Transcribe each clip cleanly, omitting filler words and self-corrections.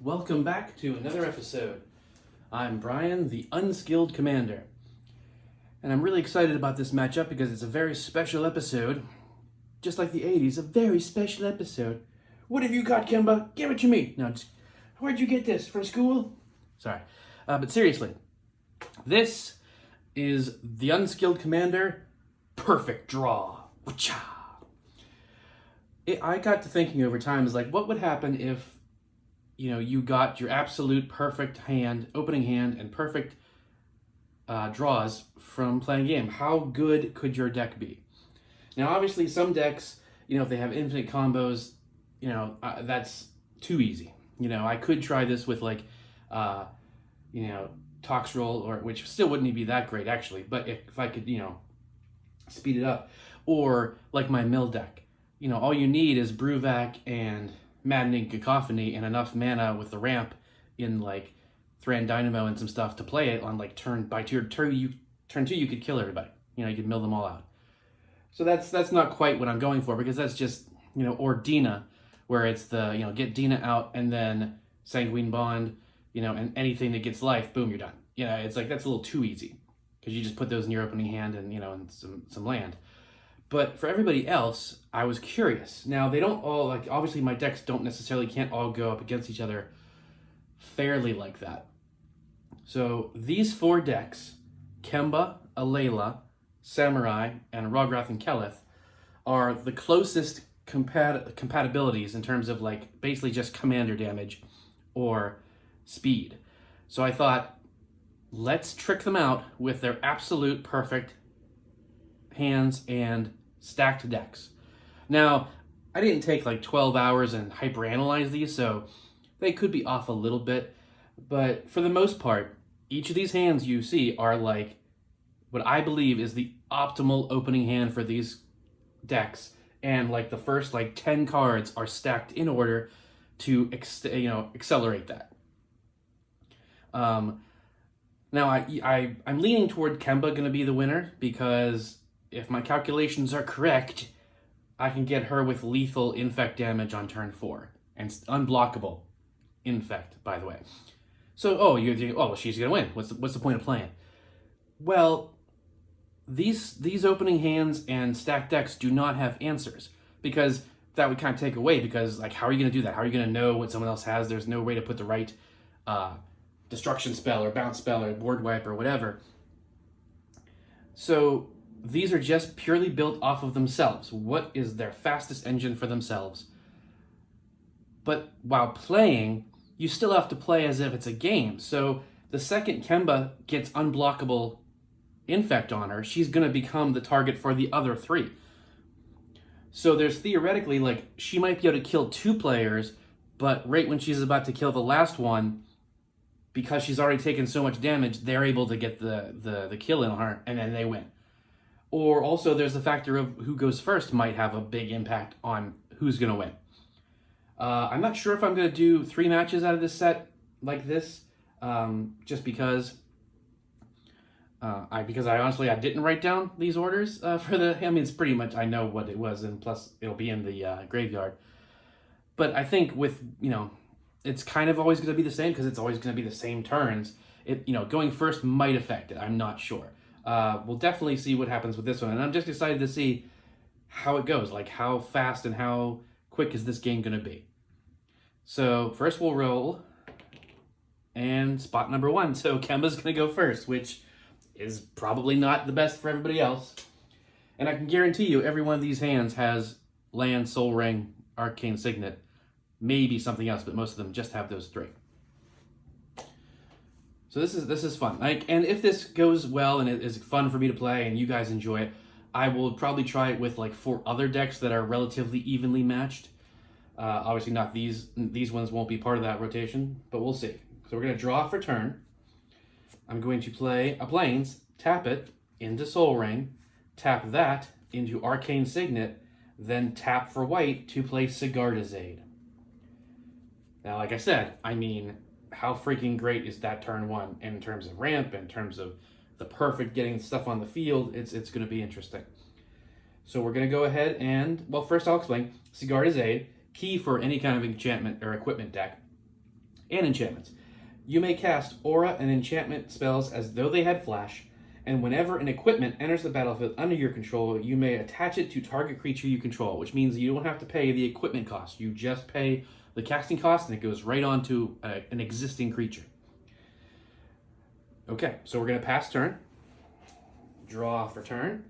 Welcome back to another episode. I'm Brian, the Unskilled Commander. And I'm really excited about this matchup because it's a very special episode. Just like the 80s, a very special episode. What have you got, Kemba? Give it to me. No, where'd you get this? From school? Sorry. But seriously, this is the Unskilled Commander Perfect Draw. I got to thinking over time, is like, what would happen if you got your absolute perfect hand, opening hand, and perfect draws from playing a game? How good could your deck be? Now, obviously, some decks, if they have infinite combos, that's too easy. I could try this with Tox Roll, which still wouldn't be that great actually. But if I could, speed it up, or like my mill deck, all you need is Brewvac and Maddening Cacophony and enough mana with the ramp in Thran Dynamo and some stuff to play it on turn 2 you could kill everybody. You could mill them all out. So that's not quite what I'm going for, because that's just or Dina, where it's the get Dina out and then Sanguine Bond, and anything that gets life, boom, you're done. It's that's a little too easy, because you just put those in your opening hand and and some land. But for everybody else, I was curious. Now, they don't all, obviously my decks can't all go up against each other fairly like that. So these 4 decks, Kemba, Alela, Samurai, and Rograk and Keleth, are the closest compatibilities in terms of basically just commander damage or speed. So I thought, let's trick them out with their absolute perfect hands and stacked decks. Now, I didn't take 12 hours and hyperanalyze these, so they could be off a little bit, but for the most part, each of these hands you see are what I believe is the optimal opening hand for these decks, and the first 10 cards are stacked in order to accelerate that. Now I'm leaning toward Kemba going to be the winner, because if my calculations are correct, I can get her with lethal infect damage on turn 4. And unblockable infect, by the way. So, well, she's going to win. What's the point of playing? Well, these opening hands and stacked decks do not have answers, because that would kind of take away, because, how are you going to do that? How are you going to know what someone else has? There's no way to put the right destruction spell or bounce spell or board wipe or whatever. So these are just purely built off of themselves. What is their fastest engine for themselves? But while playing, you still have to play as if it's a game. So the second Kemba gets unblockable infect on her, she's going to become the target for the other 3. So there's theoretically, she might be able to kill 2 players, but right when she's about to kill the last one, because she's already taken so much damage, they're able to get the kill in on her, and then they win. Or also there's the factor of who goes first might have a big impact on who's going to win. I'm not sure if I'm going to do 3 matches out of this set like this, just because I honestly didn't write down these orders for it's pretty much, I know what it was, and plus it'll be in the graveyard. But I think with, it's kind of always going to be the same, because it's always going to be the same turns. Going first might affect it. I'm not sure. We'll definitely see what happens with this one, and I'm just excited to see how it goes. How fast and how quick is this game going to be? So first we'll roll, and spot number 1. So Kemba's going to go first, which is probably not the best for everybody else. And I can guarantee you every one of these hands has Land, Soul Ring, Arcane Signet, maybe something else, but most of them just have those 3. So this is fun. And if this goes well and it is fun for me to play and you guys enjoy it, I will probably try it with 4 other decks that are relatively evenly matched. Obviously not these ones won't be part of that rotation, but we'll see. So we're going to draw for turn. I'm going to play a Plains, tap it into Soul Ring, tap that into Arcane Signet, then tap for white to play Sigardazade. Now, like I said, how freaking great is that turn 1 in terms of ramp, in terms of the perfect getting stuff on the field? It's going to be interesting. So we're going to go ahead and, well, first I'll explain. Sigardazade, key for any kind of enchantment or equipment deck, and enchantments. You may cast aura and enchantment spells as though they had flash, and whenever an equipment enters the battlefield under your control, you may attach it to target creature you control, which means you don't have to pay the equipment cost. You just pay the casting cost, and it goes right on to an existing creature. Okay, so we're going to pass turn. Draw for turn.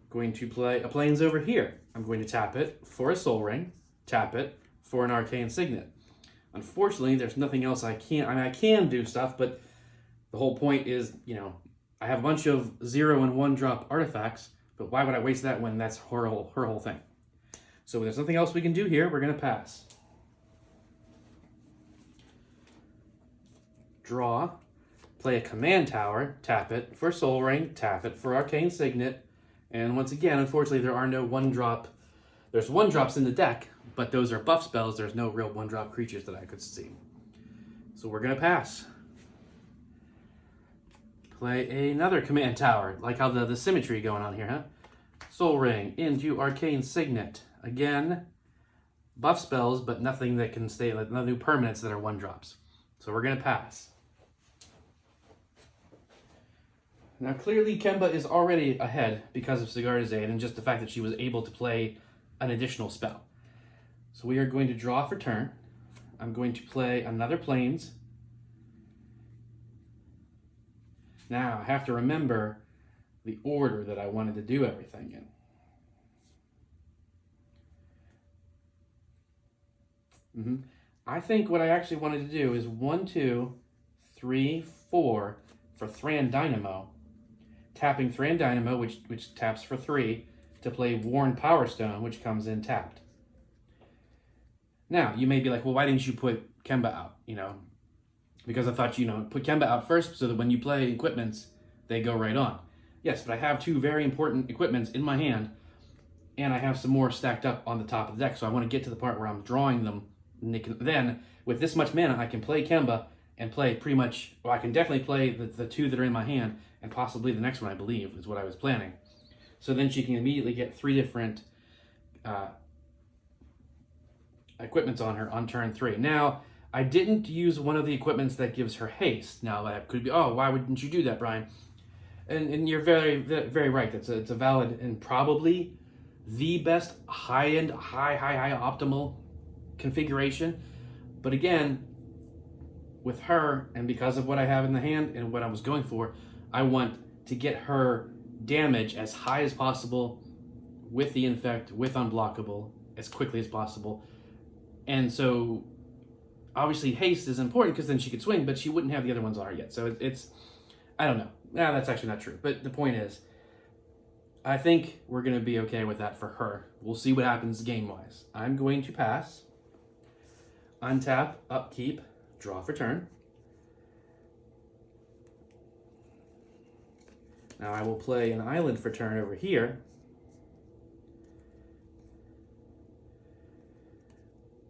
Going to play a Plains over here. I'm going to tap it for a Soul Ring, tap it for an Arcane Signet. Unfortunately, there's nothing else I can do stuff, but the whole point is, I have a bunch of 0 and 1 drop artifacts, but why would I waste that when that's her whole thing? So there's nothing else we can do here. We're going to pass. Draw. Play a Command Tower, tap it for Soul Ring, tap it for Arcane Signet, and once again, unfortunately, there are no 1-drop. There's 1-drops in the deck, but those are buff spells. There's no real 1-drop creatures that I could see. So we're going to pass. Play another Command Tower, like how the symmetry going on here, huh? Soul Ring into Arcane Signet. Again, buff spells, but nothing that can stay, like no new permanents that are 1-drops. So we're going to pass. Now, clearly, Kemba is already ahead because of Sigarda's aid and just the fact that she was able to play an additional spell. So we are going to draw for turn. I'm going to play another Plains. Now, I have to remember the order that I wanted to do everything in. I think what I actually wanted to do is 1, 2, 3, 4 for Thran Dynamo. Tapping Thran Dynamo, which taps for 3, to play Worn Power Stone, which comes in tapped. Now, you may be like, well, why didn't you put Kemba out? Because I thought, put Kemba out first so that when you play equipments, they go right on. Yes, but I have 2 very important equipments in my hand, and I have some more stacked up on the top of the deck, so I want to get to the part where I'm drawing them. And then, with this much mana, I can play Kemba and play pretty much, I can definitely play the 2 that are in my hand, and possibly the next one, I believe, is what I was planning. So then she can immediately get 3 different equipments on her on turn 3. Now, I didn't use one of the equipments that gives her haste. Now, that could be, why wouldn't you do that, Brian? And you're very, very right. It's a valid and probably the best high-end, high optimal configuration. But again, with her, and because of what I have in the hand and what I was going for, I want to get her damage as high as possible with the Infect, with Unblockable, as quickly as possible. And so, obviously, haste is important because then she could swing, but she wouldn't have the other ones on her yet. So it's I don't know. Nah, that's actually not true. But the point is, I think we're going to be okay with that for her. We'll see what happens game-wise. I'm going to pass, untap, upkeep, draw for turn. Now I will play an island for turn over here.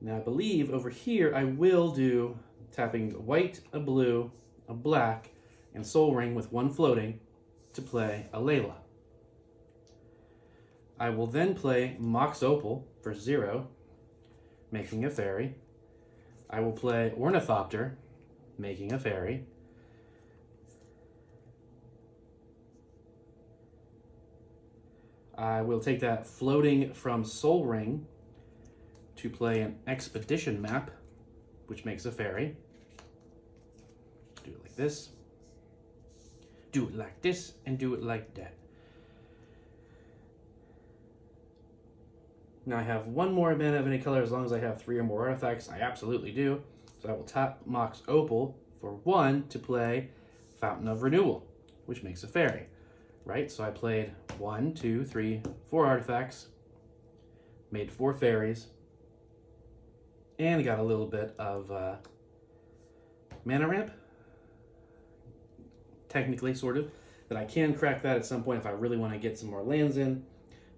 Now I believe over here I will do tapping a white, a blue, a black, and Soul Ring with 1 floating to play Alela. I will then play Mox Opal for 0, making a fairy. I will play Ornithopter, making a fairy. I will take that floating from Soul Ring to play an Expedition map, which makes a fairy. Do it like this. Do it like this, and do it like that. Now I have 1 more mana of any color as long as I have 3 or more artifacts. I absolutely do. So I will tap Mox Opal for 1 to play Fountain of Renewal, which makes a fairy. Right? So I played 1, 2, 3, 4 artifacts, made 4 fairies, and got a little bit of mana ramp. Technically, sort of. That I can crack that at some point if I really want to get some more lands in.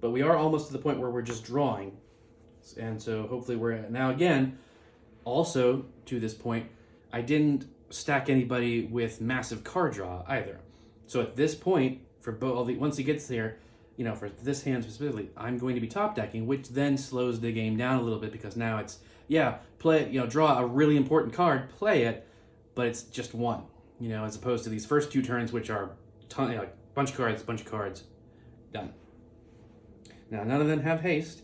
But we are almost to the point where we're just drawing. And so hopefully we're at, now again, also to this point, I didn't stack anybody with massive card draw either. So at this point, for once he gets there, for this hand specifically, I'm going to be top decking, which then slows the game down a little bit because now it's, yeah, play, draw a really important card, play it, but it's just one, as opposed to these first two turns, which are bunch of cards, done. Now, none of them have haste.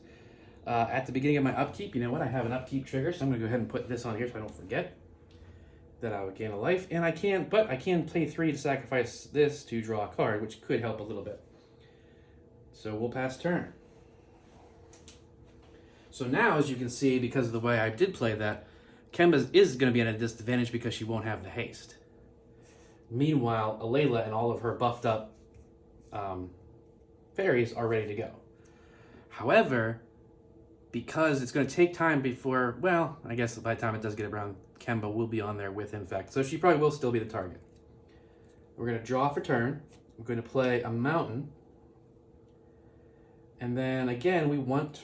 At the beginning of my upkeep, you know what? I have an upkeep trigger, so I'm going to go ahead and put this on here so I don't forget that I would gain a life. And I can play 3 to sacrifice this to draw a card, which could help a little bit. So we'll pass turn. So now, as you can see, because of the way I did play that, Kemba is going to be at a disadvantage because she won't have the haste. Meanwhile, Alela and all of her buffed up fairies are ready to go. However, because it's going to take time before, well, I guess by the time it does get around, Kemba will be on there with Infect. So she probably will still be the target. We're going to draw for turn. We're going to play a mountain. And then again, we want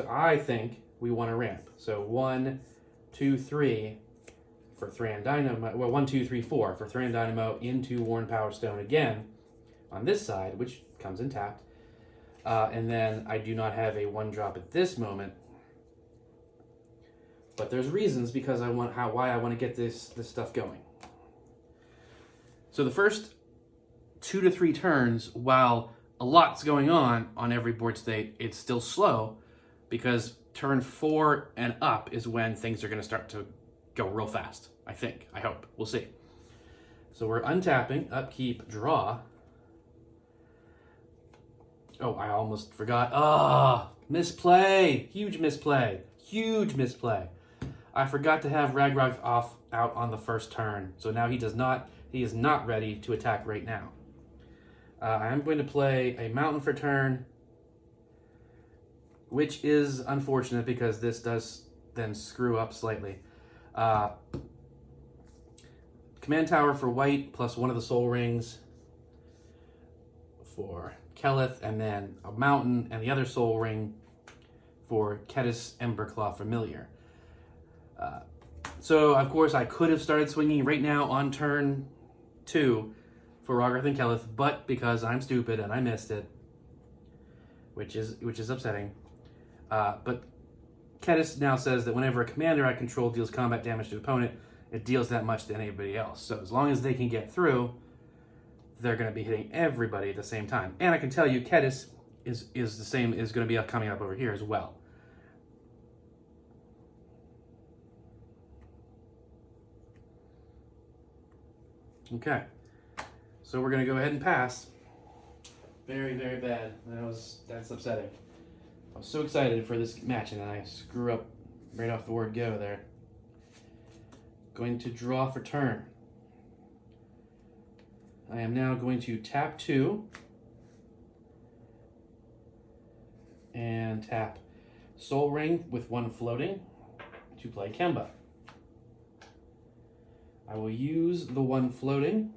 I think we want to ramp. So 1, 2, 3 for Thran Dynamo. Well, 1, 2, 3, 4 for Thran Dynamo into Worn Power Stone again on this side, which comes in tapped. And then I do not have a 1-drop at this moment. But there's reasons because why I want to get this stuff going. So the first 2 to 3 turns, while a lot's going on every board state, it's still slow because turn 4 and up is when things are going to start to go real fast. I hope. We'll see. So we're untapping, upkeep, draw. Oh, I almost forgot. Misplay. Huge misplay. I forgot to have Rograk out on the first turn. So now he is not ready to attack right now. I'm going to play a mountain for turn, which is unfortunate because this does then screw up slightly. Command Tower for white plus 1 of the soul rings for Kelith, and then a mountain and the other soul ring for Kedis Emberclaw Familiar. So, of course, I could have started swinging right now on turn 2 for Rograk and Kelith, but because I'm stupid and I missed it, which is upsetting. But Kedis now says that whenever a commander I control deals combat damage to an opponent, it deals that much to anybody else. So as long as they can get through, they're going to be hitting everybody at the same time. And I can tell you, Kedis is going to be coming up over here as well. Okay, so we're going to go ahead and pass. Very, very bad. That's upsetting. I was so excited for this match, and then I screw up right off the word go there. Going to draw for turn. I am now going to tap 2 and tap Soul Ring with 1 floating to play Kemba. I will use the 1 floating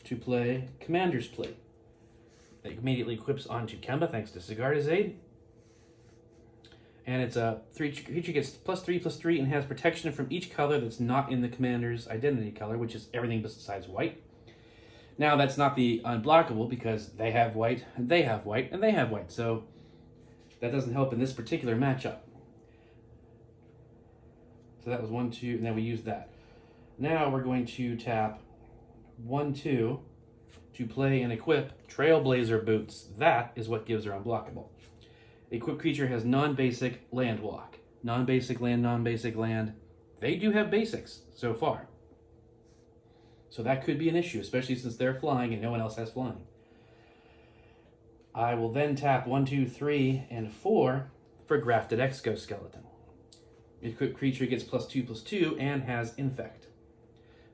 to play Commander's Plea. It immediately equips onto Kemba thanks to Sigarda's aid. And it's a creature gets +3/+3 and has protection from each color that's not in the commander's identity color, which is everything besides white. Now that's not the unblockable because they have white, and they have white, and they have white. So that doesn't help in this particular matchup. So that was 1, 2, and then we used that. Now we're going to tap 1, 2 to play and equip Trailblazer Boots. That is what gives her unblockable. The equipped creature has non-basic land walk. Non-basic land, non-basic land. They do have basics so far. So that could be an issue, especially since they're flying and no one else has flying. I will then tap 1, 2, 3, and 4 for Grafted Exoskeleton. The equipped creature gets +2/+2 and has Infect.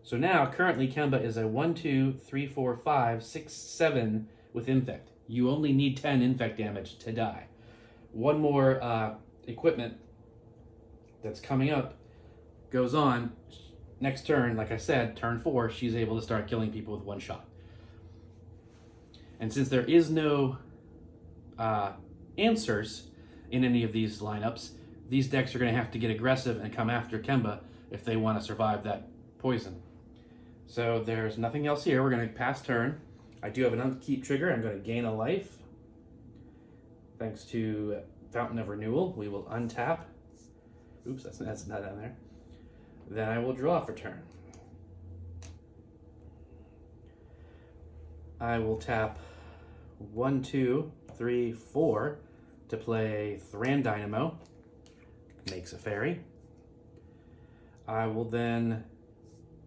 So now, currently, Kemba is a 1, 2, 3, 4, 5, 6, 7 with Infect. You only need 10 Infect damage to die. One more equipment that's coming up goes on. Next turn, like I said, turn 4, she's able to start killing people with 1 shot. And since there is no answers in any of these lineups, these decks are going to have to get aggressive and come after Kemba if they want to survive that poison. So there's nothing else here. We're going to pass turn. I do have an upkeep trigger. I'm going to gain a life. Thanks to Fountain of Renewal, we will untap Oops, that's not down there. Then I will draw for turn. I will tap 1, 2, 3, 4 to play Thran Dynamo. Makes a fairy. I will then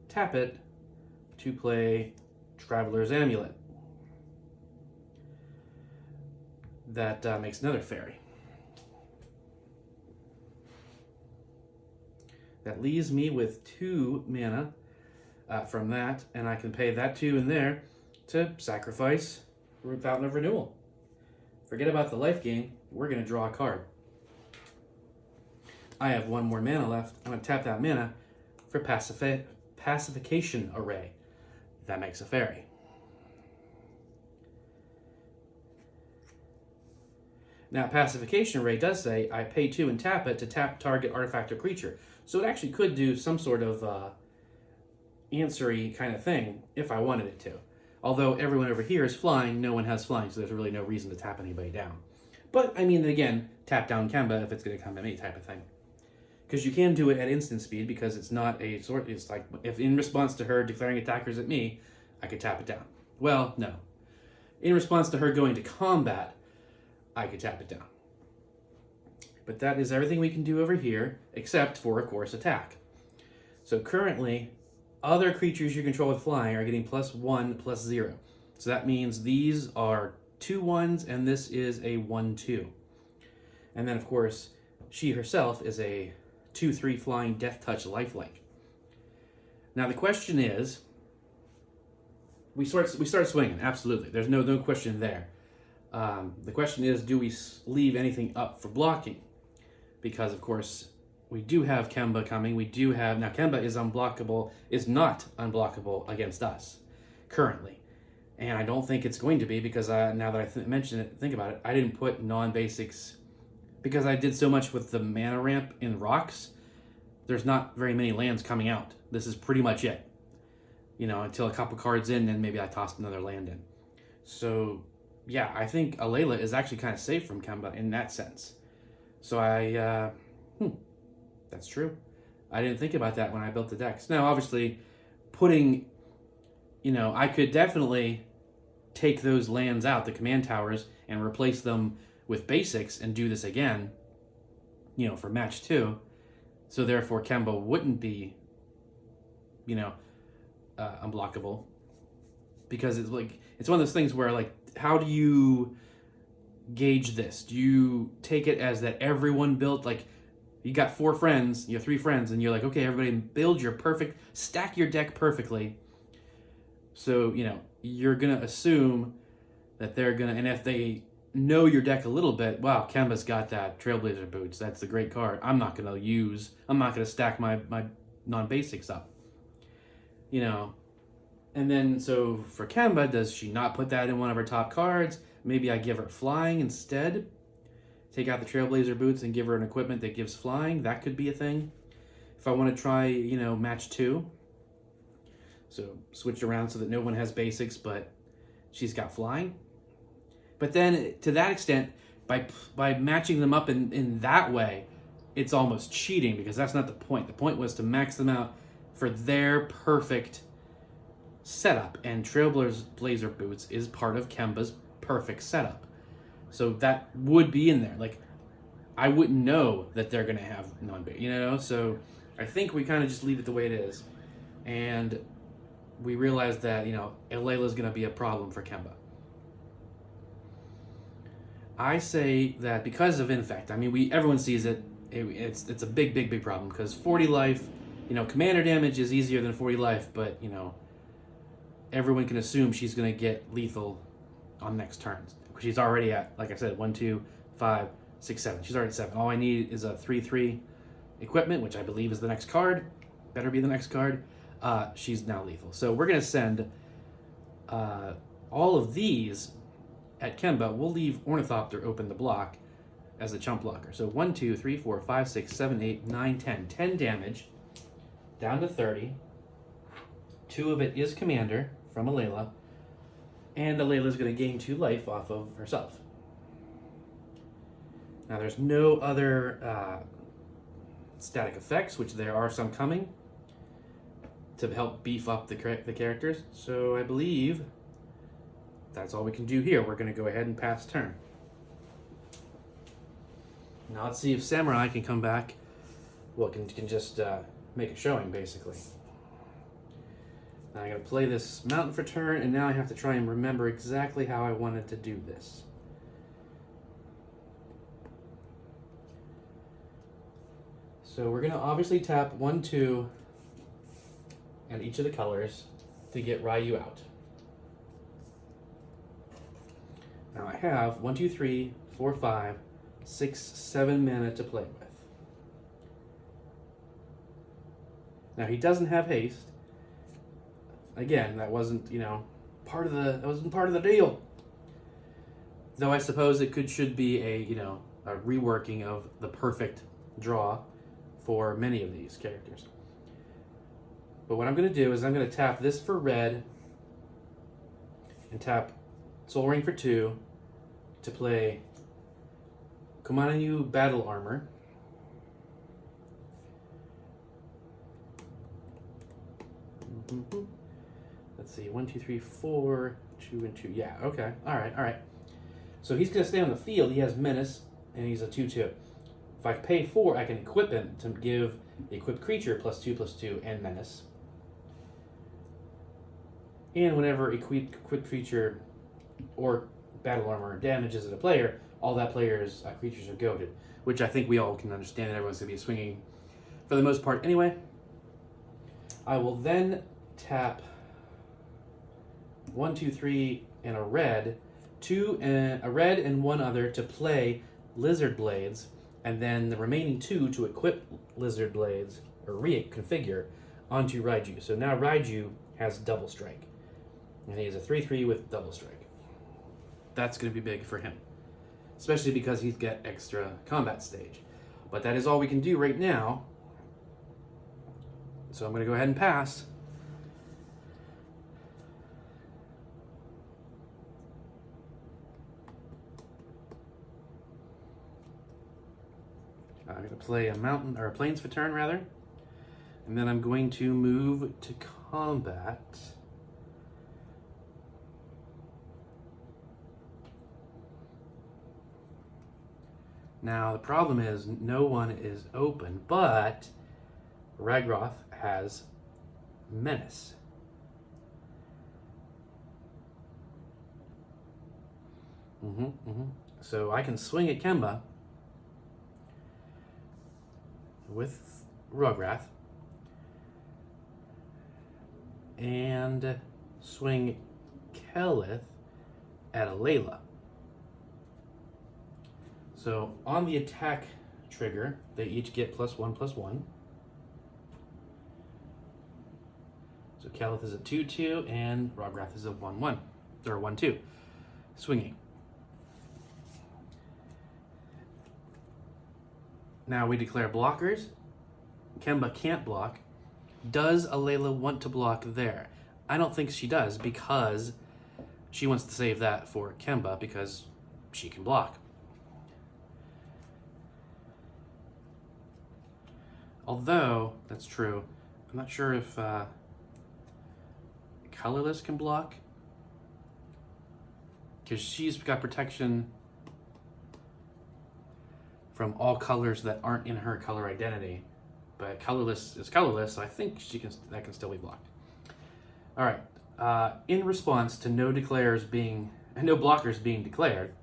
tap it to play Traveler's Amulet. That makes another fairy. That leaves me with 2 mana from that, and I can pay that 2 in there to sacrifice Fountain of Renewal. Forget about the life gain. We're going to draw a card. I have 1 more mana left. I'm going to tap that mana for Pacification Array. That makes a fairy. Now, Pacification Array does say I pay 2 and tap it to tap target artifact or creature. So it actually could do some sort of answery kind of thing if I wanted it to. Although everyone over here is flying, no one has flying, so there's really no reason to tap anybody down. But, I mean, again, tap down Kemba if it's going to come at me type of thing. Because you can do it at instant speed because it's not a sort... It's like, if in response to her declaring attackers at me, I could tap it down. Well, no. In response to her going to combat, I could tap it down. But that is everything we can do over here, except for, of course, attack. So currently, other creatures you control with flying are getting +1/+0. So that means these are 2 1s, and this is a 1/2. And then, of course, she herself is a 2/3 flying Death Touch lifelink. Now the question is, we start swinging. Absolutely, there's no question there. The question is, do we leave anything up for blocking? Because of course we do have Kemba coming. We do have now Kemba is not unblockable against us currently, and I don't think it's going to be because now that I mention it, think about it, I didn't put non-basics. Because I did so much with the mana ramp in rocks, there's not very many lands coming out. This is pretty much it. You know, until a couple cards in, and maybe I tossed another land in. So, yeah, I think Alela is actually kind of safe from Kemba in that sense. So that's true. I didn't think about that when I built the decks. Now, obviously, I could definitely take those lands out, the command towers, and replace them with basics and do this again, for match 2. So therefore Kemba wouldn't be, unblockable. Because it's one of those things where, how do you gauge this? Do you take it as that everyone built, you got 4 friends, 3 friends, and you're like, okay, everybody build stack your deck perfectly. So, you're going to assume that they're going to, and if they know your deck a little bit, wow, Kemba's got that Trailblazer Boots. That's a great card. I'm not going to stack my non-basics up. And then, so for Kemba, does she not put that in one of her top cards? Maybe I give her flying instead. Take out the Trailblazer Boots and give her an equipment that gives flying. That could be a thing. If I want to try, match 2. So switch around so that no one has basics, but she's got flying. But then, to that extent, by matching them up in that way, it's almost cheating because that's not the point. The point was to max them out for their perfect setup, and Trailblazer Boots is part of Kemba's perfect setup. So that would be in there. I wouldn't know that they're going to have non-basic, So I think we kind of just leave it the way it is. And we realize that, Alela's going to be a problem for Kemba. I say that because of Infect, everyone sees it. It's a big problem because 40 life, commander damage is easier than 40 life, but everyone can assume she's going to get lethal on next turn. She's already at, like I said, 1, 2, 5, 6, 7. She's already at 7. All I need is a 3/3 equipment, which I believe is the next card. Better be the next card. She's now lethal. So we're going to send all of these at Kemba. We'll leave Ornithopter open to block as a chump blocker. So 1, 2, 3, 4, 5, 6, 7, 8, 9, 10. 10 damage. Down to 30. 2 of it is Commander from Alela. And Alela's going to gain 2 life off of herself. Now there's no other static effects, which there are some coming to help beef up the characters. So I believe that's all we can do here. We're going to go ahead and pass turn. Now let's see if Samurai can come back. Well, can just make a showing, basically. Now I got to play this mountain for turn, and now I have to try and remember exactly how I wanted to do this. So we're going to obviously tap 1, 2, and each of the colors to get Ryu out. Now I have 1, 2, 3, 4, 5, 6, 7 mana to play with. Now he doesn't have haste. Again, that wasn't, part of the deal. Though I suppose it should be a reworking of the perfect draw for many of these characters. But what I'm going to do is I'm going to tap this for red and tap Soul Ring for 2 to play Kumanoyu Battle Armor. Let's see, 1, 2, 3, 4, 2, and 2. Yeah, okay. All right. So he's going to stay on the field. He has Menace, and he's a 2/2. If I pay 4, I can equip him to give the equipped creature +2/+2 and Menace. And whenever equipped creature or battle armor damages at a player, all that player's creatures are goaded, which I think we all can understand that everyone's going to be swinging for the most part anyway. I will then tap 1, 2, 3, and a red, a red and one other to play Lizard Blades, and then the remaining 2 to equip Lizard Blades, or reconfigure, onto Raiju. So now Raiju has double strike, and he has a 3/3 with double strike. That's going to be big for him, especially because he's got extra combat stage. But that is all we can do right now. So I'm going to go ahead and pass. I'm going to play a mountain, or a plains for turn rather. And then I'm going to move to combat. Now the problem is no one is open, but Rograk has Menace. So I can swing at Kemba with Rograk and swing Kelith at Alela. So on the attack trigger, they each get +1/+1. So Kelith is a 2/2 and Rograk is a 1/1, or 1/2, swinging. Now we declare blockers. Kemba can't block. Does Alela want to block there? I don't think she does, because she wants to save that for Kemba because she can block. Although, that's true, I'm not sure if Colorless can block, because she's got protection from all colors that aren't in her color identity. But Colorless is colorless, so I think that can still be blocked. All right. In response to no blockers being declared,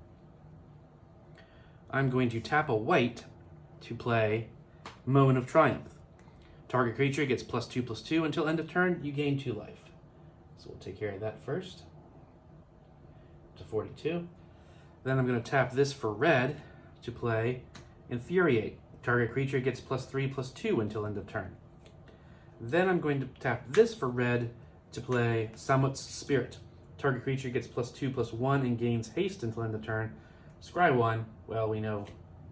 I'm going to tap a white to play Moment of Triumph. Target creature gets +2/+2 until end of turn. You gain 2 life. So we'll take care of that first. To 42. Then I'm going to tap this for red to play Infuriate. Target creature gets +3/+2 until end of turn. Then I'm going to tap this for red to play Samut's Spirit. Target creature gets +2/+1 and gains haste until end of turn. Scry 1, well, we know,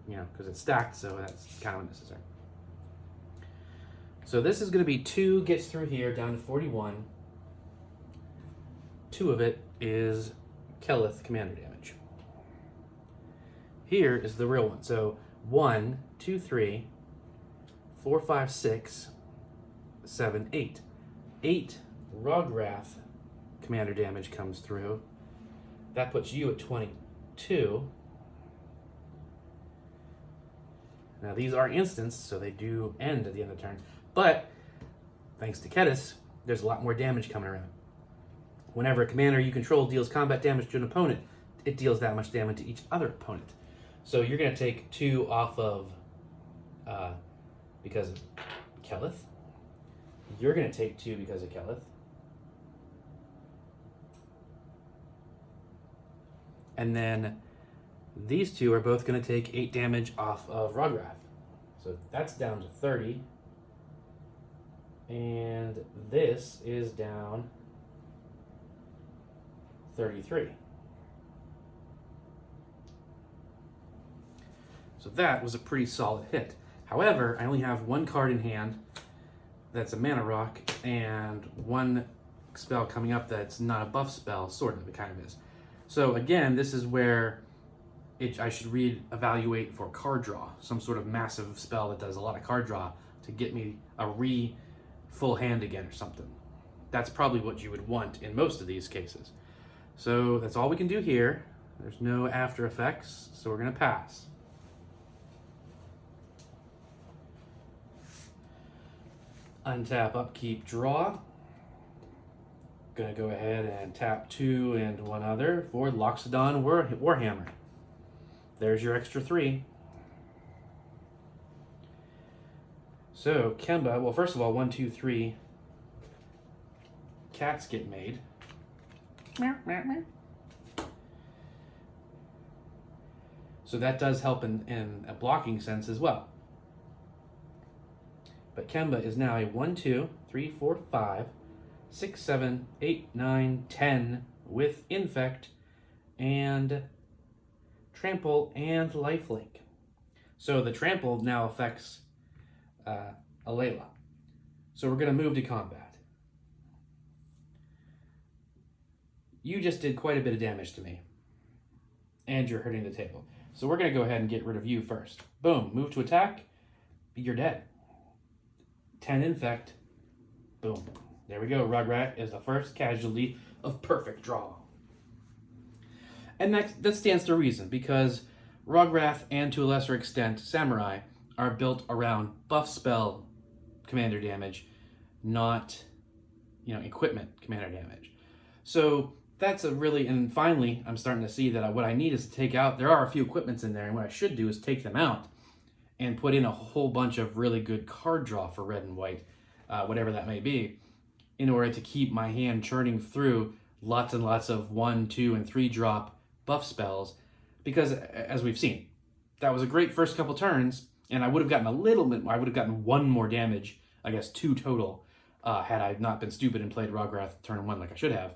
because it's stacked, so that's kind of unnecessary. So this is going to be 2 gets through here down to 41. 2 of it is Kelith commander damage. Here is the real one. So 1, 2, 3, 4, 5, 6, 7, 8. 8 Rograk commander damage comes through. That puts you at 22. Now these are instants, so they do end at the end of the turn. But thanks to Kedis, there's a lot more damage coming around. Whenever a commander you control deals combat damage to an opponent, it deals that much damage to each other opponent. So you're going to take 2 off of, because of Kelith. You're going to take 2 because of Kelith. And then these 2 are both going to take 8 damage off of Rograk. So that's down to 30. And this is down 33. So that was a pretty solid hit. However, I only have 1 card in hand that's a mana rock, and 1 spell coming up that's not a buff spell, sort of, it kind of is. So again, this is where I should evaluate for card draw, some sort of massive spell that does a lot of card draw to get me a full hand again or something. That's probably what you would want in most of these cases. So that's all we can do here. There's no after effects, so we're going to pass. Untap, upkeep, draw. Gonna go ahead and tap 2 and 1 other for Loxodon Warhammer. There's your extra 3. So Kemba, well, first of all, 1, 2, 3 cats get made. So that does help in a blocking sense as well. But Kemba is now a 1, 2, 3, 4, 5, 6, 7, 8, 9, 10 with Infect and Trample and Lifelink. So the Trample now affects Alela. So we're going to move to combat. You just did quite a bit of damage to me. And you're hurting the table. So we're going to go ahead and get rid of you first. Boom. Move to attack. You're dead. 10 Infect. Boom. There we go. Rograk is the first casualty of Perfect Draw. And that stands to reason, because Rograk and to a lesser extent Samurai are built around buff spell commander damage, not equipment commander damage. So that's and finally I'm starting to see that what I need is to take out, there are a few equipments in there, and what I should do is take them out and put in a whole bunch of really good card draw for red and white, whatever that may be, in order to keep my hand churning through lots and lots of 1, 2, and 3 drop buff spells, because as we've seen, that was a great first couple turns, and I would have gotten I would have gotten 1 more damage, I guess 2 total, had I not been stupid and played Rograk turn 1 like I should have.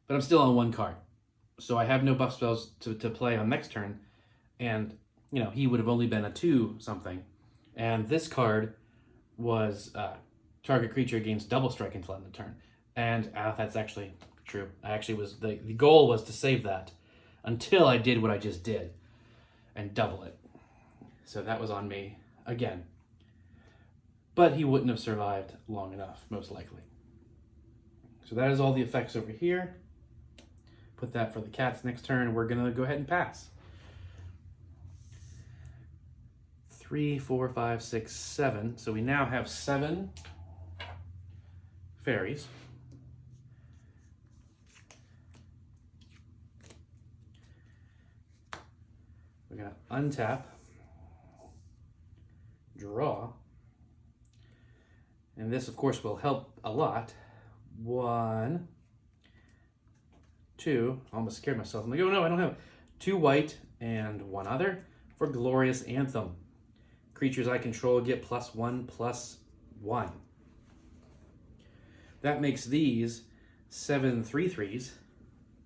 But I'm still on 1 card, so I have no buff spells to play on next turn, and he would have only been a 2 something, and this card was target creature gains double strike until end of turn, and that's actually true. The goal was to save that until I did what I just did and double it. So that was on me again. But he wouldn't have survived long enough, most likely. So that is all the effects over here. Put that for the cats next turn, and we're gonna go ahead and pass. 3, 4, 5, 6, 7. So we now have 7 fairies. We're going to untap, draw, and this, of course, will help a lot. 1, 2, almost scared myself. I'm like, oh no, I don't have 2 white and 1 other for Glorious Anthem. Creatures I control get +1/+1. That makes these 7 3/3s.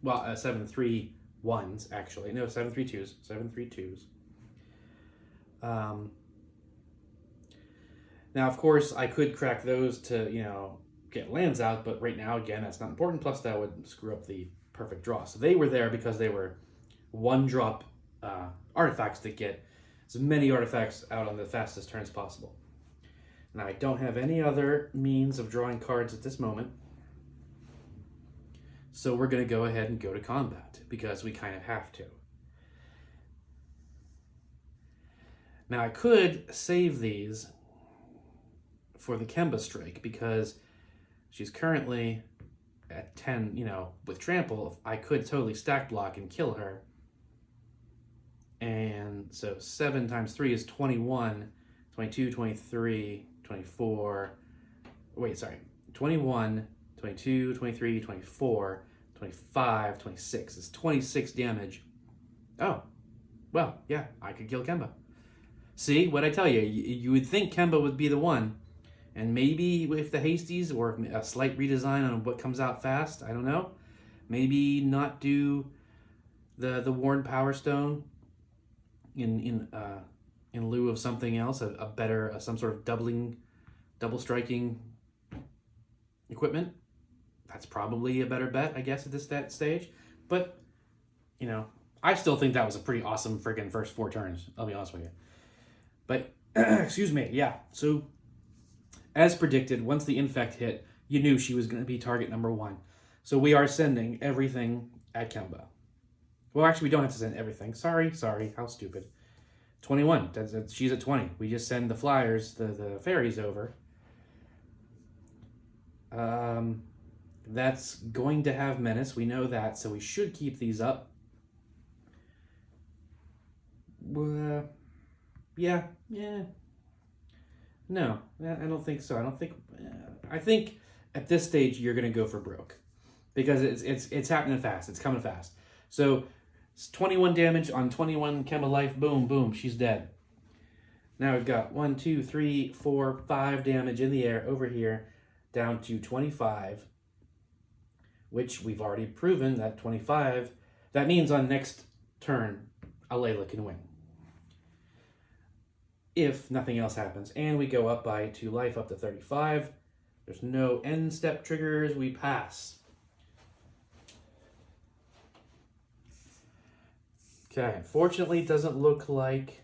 Well, 7 3/1s, actually. No, 7 3/2s. 7 3/2s. Now, of course, I could crack those to, get lands out, but right now, again, that's not important. Plus, that would screw up the perfect draw. So they were there because they were 1-drop artifacts that get as many artifacts out on the fastest turns possible. Now, I don't have any other means of drawing cards at this moment. So we're going to go ahead and go to combat, because we kind of have to. Now, I could save these for the Kemba strike, because she's currently at 10, with trample. I could totally stack block and kill her. And so 7 times 3 is 21, 22, 23, 24. Wait, sorry. 21, 22, 23, 24, 25, 26. It's 26 damage. Oh, well, yeah, I could kill Kemba. See, what I tell you, you would think Kemba would be the one. And maybe if the hasties or a slight redesign on what comes out fast, I don't know. Maybe not do the Worn Power Stone in lieu of something else, a better, some sort of double striking equipment. That's probably a better bet, I guess, at this stage. But, I still think that was a pretty awesome friggin' first 4 turns, I'll be honest with you. But, excuse me, yeah. So, as predicted, once the infect hit, you knew she was going to be target number 1. So we are sending everything at Kemba. Well, actually, we don't have to send everything. Sorry, how stupid. 21, she's at 20. We just send the flyers, the fairies over. That's going to have menace, we know that, so we should keep these up. Yeah. No, I don't think so. I think at this stage you're going to go for broke, because it's happening fast. It's coming fast. So it's 21 damage on 21 Kemba life. Boom, boom, she's dead. Now we've got 1, 2, 3, 4, 5 damage in the air over here, down to 25, which we've already proven that 25. That means on next turn, Alela can win, if nothing else happens. And we go up by 2 life, up to 35. There's no end step triggers. We pass. Okay, unfortunately, it doesn't look like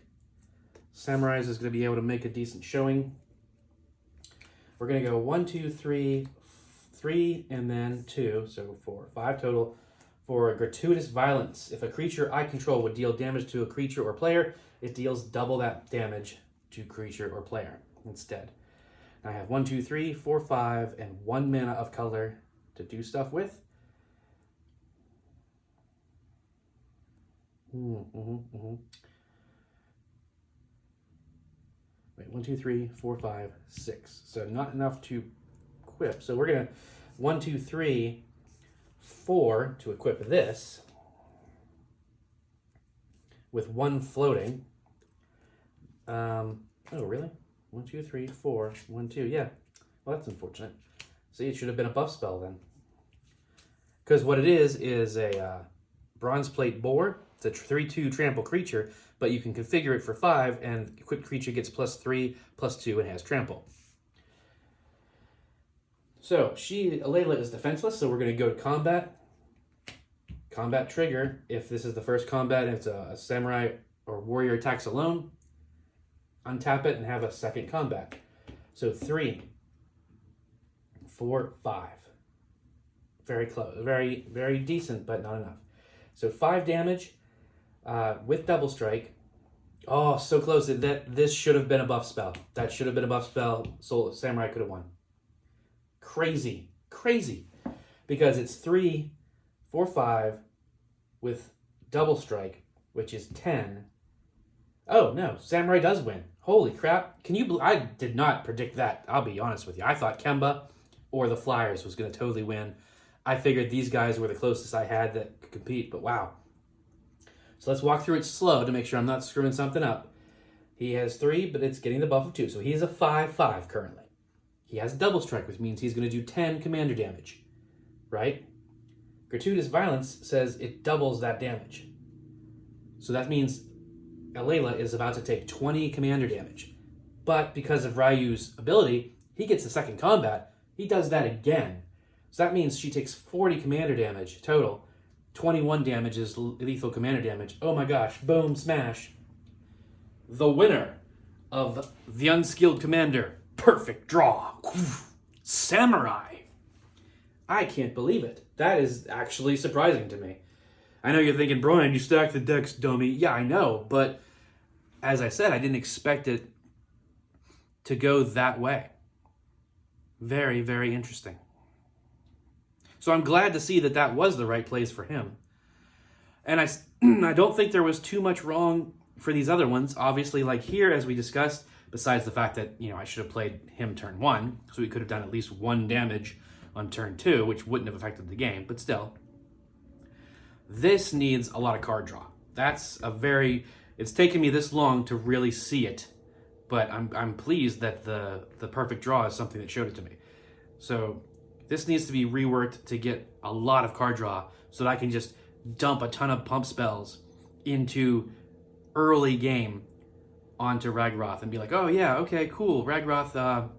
Samurais is going to be able to make a decent showing. We're going to go 1, 2, 3, 3, and then 2, so 4, 5 total, for gratuitous violence. If a creature I control would deal damage to a creature or player, it deals double that damage to creature or player instead. I have 1, 2, 3, 4, 5, and 1 mana of color to do stuff with. Wait, 1, 2, 3, 4, 5, 6. So not enough to equip. So we're gonna 1, 2, 3, 4 to equip this with 1 floating. Oh, really? 1, 2, 3, 4, 1, 2. Yeah. Well, that's unfortunate. See, it should have been a buff spell then. Because what it is a bronze plate boar. It's a 3/2 trample creature, but you can configure it for 5, and equipped creature gets +3, +2, and has trample. So Alela is defenseless, so we're going to go to combat. Combat trigger. If this is the first combat and it's a samurai or warrior attacks alone, untap it and have a second combat. So 3, 4, 5. Very close. Very, very decent, but not enough. So 5 damage with double strike. Oh, so close. This should have been a buff spell. That should have been a buff spell. So Samurai could have won. Crazy. Because it's 3, 4, 5 with double strike, which is 10. Oh, no. Samurai does win. Holy crap. I did not predict that. I'll be honest with you. I thought Kemba or the Flyers was going to totally win. I figured these guys were the closest I had that could compete, but wow. So let's walk through it slow to make sure I'm not screwing something up. He has 3, but it's getting the buff of 2. So he's a 5/5 currently. He has double strike, which means he's going to do 10 commander damage, right? Gratuitous violence says it doubles that damage. So that means Alela is about to take 20 commander damage. But because of Ryu's ability, he gets the second combat. He does that again. So that means she takes 40 commander damage total. 21 damage is lethal commander damage. Oh my gosh. Boom, smash. the winner of the Unskilled Commander Perfect Draw, Samurai. I can't believe it. That is actually surprising to me. I know you're thinking, Brian, you stacked the decks, dummy. Yeah, I know, but as I said, I didn't expect it to go that way. Very, very interesting. So I'm glad to see that that was the right place for him. And I don't think there was too much wrong for these other ones. Obviously, like here, as we discussed, besides the fact that, I should have played him turn 1, so he could have done at least 1 damage on turn 2, which wouldn't have affected the game, but still. This needs a lot of card draw. It's taken me this long to really see it, but I'm pleased that the perfect draw is something that showed it to me. So this needs to be reworked to get a lot of card draw so that I can just dump a ton of pump spells into early game onto Rograk and be like, oh yeah, okay, cool. Rograk,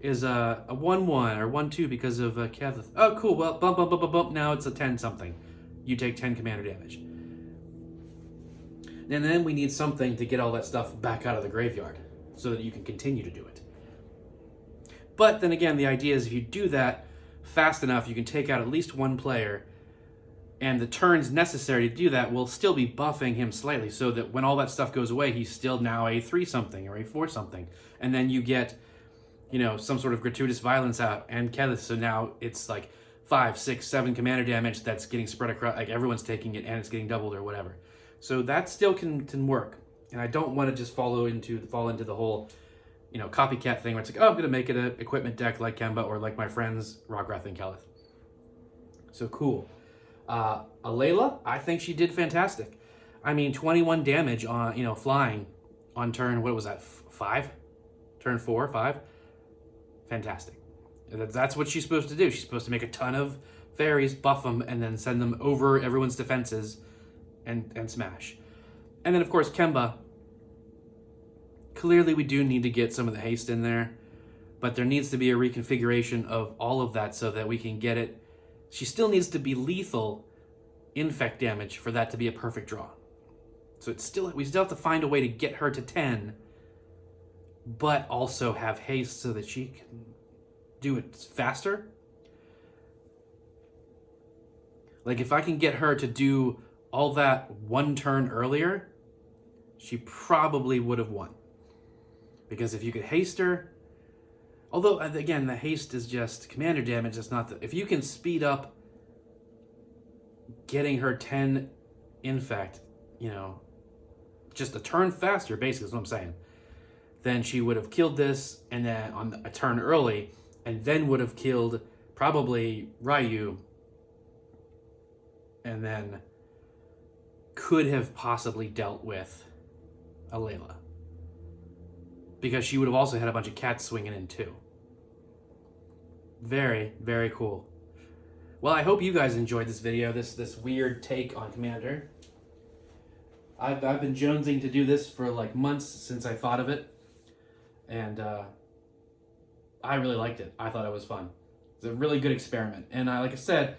is a 1/1 or 1/2 because of Kevin. Oh, cool. Well, bump. Now it's a 10 something. You take 10 commander damage. And then we need something to get all that stuff back out of the graveyard so that you can continue to do it. But then again, the idea is if you do that fast enough, you can take out at least one player, and the turns necessary to do that will still be buffing him slightly so that when all that stuff goes away, he's still now a 3 something or a 4 something. And then you get, some sort of gratuitous violence out and Kenneth, so now it's like 5, 6, 7 commander damage that's getting spread across, like everyone's taking it and it's getting doubled or whatever. So that still can work. And I don't want to just fall into the whole, copycat thing where it's like, oh, I'm going to make it an equipment deck like Kemba or like my friends Rograk and Kelleth. So cool. Alela, I think she did fantastic. 21 damage on, flying on turn, what was that, 5? Turn 4, 5? Fantastic. That's what she's supposed to do. She's supposed to make a ton of fairies, buff them, and then send them over everyone's defenses and smash. And then, of course, Kemba. Clearly, we do need to get some of the haste in there, but there needs to be a reconfiguration of all of that so that we can get it. She still needs to be lethal infect damage for that to be a perfect draw. So we still have to find a way to get her to 10, but also have haste so that she can do it faster. Like if I can get her to do all that 1 turn earlier, she probably would have won. Because if you could haste her, although again the haste is just commander damage, it's not if you can speed up getting her 10 infect, just a turn faster, basically is what I'm saying, then she would have killed this and then on a turn early, and then would have killed probably Ryu, and then could have possibly dealt with Alela. Because she would have also had a bunch of cats swinging in too. Very, very cool. Well, I hope you guys enjoyed this video, this weird take on Commander. I've been jonesing to do this for like months since I thought of it. And I really liked it. I thought it was fun. It's a really good experiment. And like I said,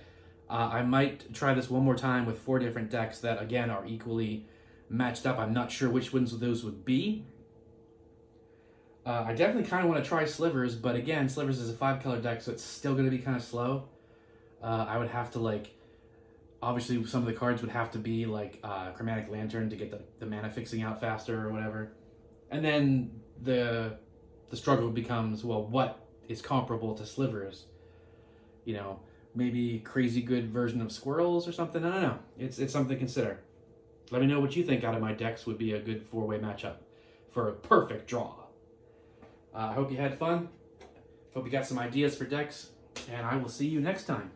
I might try this one more time with 4 different decks that, again, are equally matched up. I'm not sure which ones of those would be. I definitely kind of want to try Slivers, but again, Slivers is a 5-color deck, so it's still going to be kind of slow. I would have to, obviously some of the cards would have to be like Chromatic Lantern to get the mana fixing out faster or whatever. And then the struggle becomes, well, what is comparable to Slivers? Maybe crazy good version of Squirrels or something. I don't know. It's something to consider. Let me know what you think out of my decks would be a good 4-way matchup for a perfect draw. I hope you had fun. Hope you got some ideas for decks, and I will see you next time.